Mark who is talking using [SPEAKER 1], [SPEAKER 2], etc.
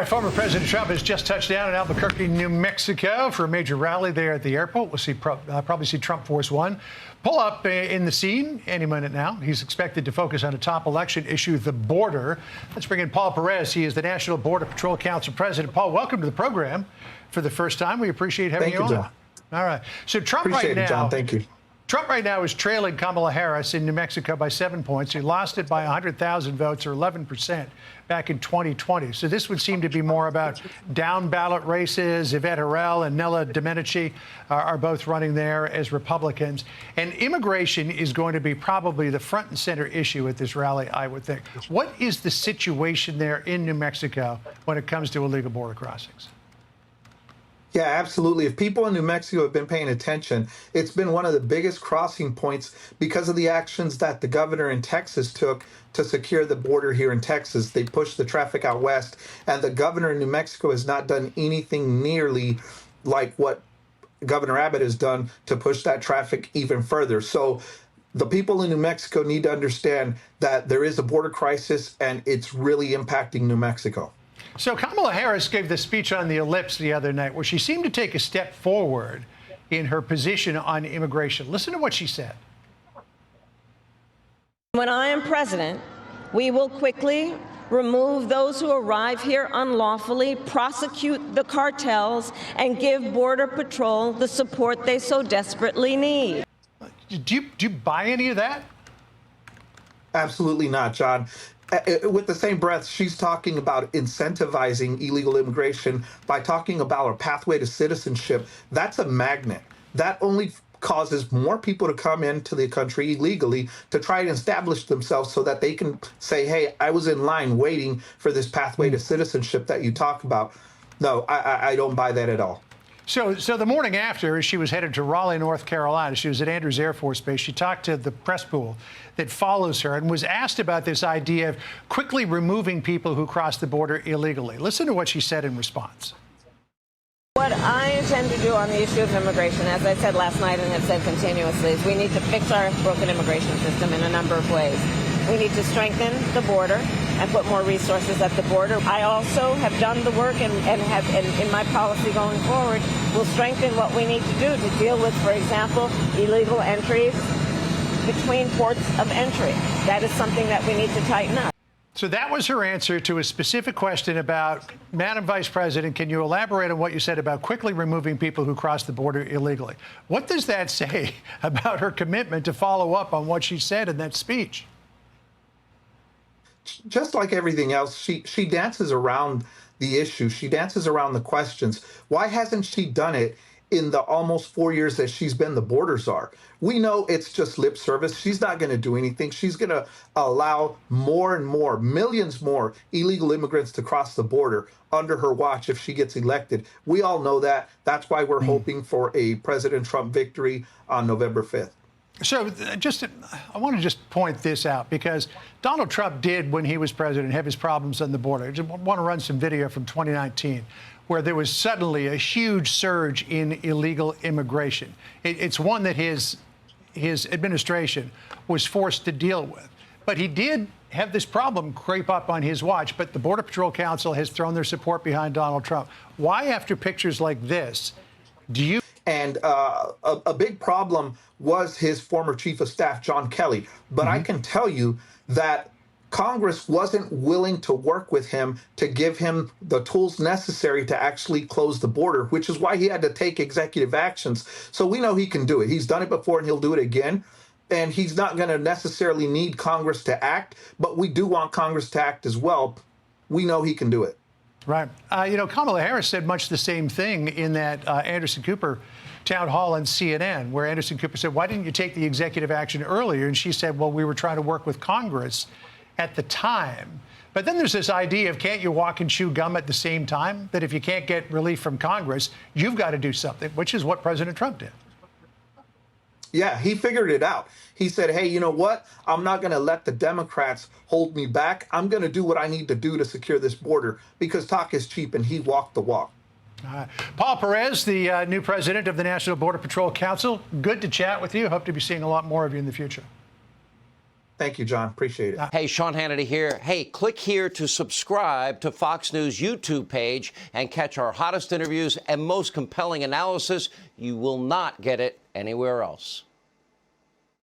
[SPEAKER 1] right, former President Trump has just touched down in Albuquerque, New Mexico for a major rally there at the airport. We'll probably see Trump Force One pull up in the scene any minute now. He's expected to focus on a top election issue, the border. Let's bring in Paul Perez. He is the National Border Patrol Council President. Paul, welcome to the program for the first time. We appreciate having you on.
[SPEAKER 2] John.
[SPEAKER 1] All right. So Trump
[SPEAKER 2] Appreciate
[SPEAKER 1] right now.
[SPEAKER 2] it, John. Thank you.
[SPEAKER 1] Trump right now is trailing Kamala Harris in New Mexico by 7 points. He lost it by 100,000 votes, or 11%, back in 2020. So this would seem to be more about down-ballot races. Yvette Herrell and Nella Domenici are both running there as Republicans. And immigration is going to be probably the front and center issue at this rally, I would think. What is the situation there in New Mexico when it comes to illegal border crossings?
[SPEAKER 2] Yeah, absolutely. If people in New Mexico have been paying attention, it's been one of the biggest crossing points because of the actions that the governor in Texas took to secure the border here in Texas. They pushed the traffic out west, and the governor in New Mexico has not done anything nearly like what Governor Abbott has done to push that traffic even further. So the people in New Mexico need to understand that there is a border crisis, and it's really impacting New Mexico.
[SPEAKER 1] So Kamala Harris gave the speech on the ellipse the other night where she seemed to take a step forward in her position on immigration. Listen to what she said.
[SPEAKER 3] When I am president, we will quickly remove those who arrive here unlawfully, prosecute the cartels, and give Border Patrol the support they so desperately need.
[SPEAKER 1] Do you buy any of that?
[SPEAKER 2] Absolutely not, John. With the same breath, she's talking about incentivizing illegal immigration by talking about a pathway to citizenship. That's a magnet. That only causes more people to come into the country illegally to try and establish themselves so that they can say, hey, I was in line waiting for this pathway to citizenship that you talk about. No, I don't buy that at all.
[SPEAKER 1] So the morning after, as she was headed to Raleigh, North Carolina, she was at Andrews Air Force Base. She talked to the press pool that follows her and was asked about this idea of quickly removing people who cross the border illegally. Listen to what she said in response.
[SPEAKER 3] What I intend to do on the issue of immigration, as I said last night and have said continuously, is we need to fix our broken immigration system in a number of ways. We need to strengthen the border and put more resources at the border. I also have done the work and in my policy going forward, will strengthen what we need to do to deal with, for example, illegal entries between ports of entry. That is something that we need to tighten up.
[SPEAKER 1] So that was her answer to a specific question about, Madam Vice President, can you elaborate on what you said about quickly removing people who cross the border illegally? What does that say about her commitment to follow up on what she said in that speech?
[SPEAKER 2] Just like everything else, she dances around the issue. She dances around the questions. Why hasn't she done it in the almost 4 years that she's been the border czar? We know it's just lip service. She's not going to do anything. She's going to allow more and more, millions more illegal immigrants to cross the border under her watch if she gets elected. We all know that. That's why we're hoping for a President Trump victory on November 5th.
[SPEAKER 1] So I want to just point this out because Donald Trump did, when he was president, have his problems on the border. I just want to run some video from 2019 where there was suddenly a huge surge in illegal immigration. It's one that his administration was forced to deal with. But he did have this problem creep up on his watch, but the Border Patrol Council has thrown their support behind Donald Trump. Why, after pictures like this, do you...
[SPEAKER 2] And a big problem was his former chief of staff, John Kelly. But I can tell you that Congress wasn't willing to work with him to give him the tools necessary to actually close the border, which is why he had to take executive actions. So we know he can do it. He's done it before and he'll do it again. And he's not going to necessarily need Congress to act, but we do want Congress to act as well. We know he can do it.
[SPEAKER 1] Right. You know, Kamala Harris said much the same thing in that Anderson Cooper town hall on CNN, where Anderson Cooper said, why didn't you take the executive action earlier? And she said, well, we were trying to work with Congress at the time. But then there's this idea of, can't you walk and chew gum at the same time? That if you can't get relief from Congress, you've got to do something, which is what President Trump did.
[SPEAKER 2] Yeah, he figured it out. He said, hey, you know what? I'm not going to let the Democrats hold me back. I'm going to do what I need to do to secure this border because talk is cheap, and he walked the walk.
[SPEAKER 1] Paul Perez, the new president of the National Border Patrol Council. Good to chat with you. Hope to be seeing a lot more of you in the future.
[SPEAKER 2] Thank you, John. Appreciate it.
[SPEAKER 4] Hey, Sean Hannity here. Hey, click here to subscribe to Fox News YouTube page and catch our hottest interviews and most compelling analysis. You will not get it anywhere else.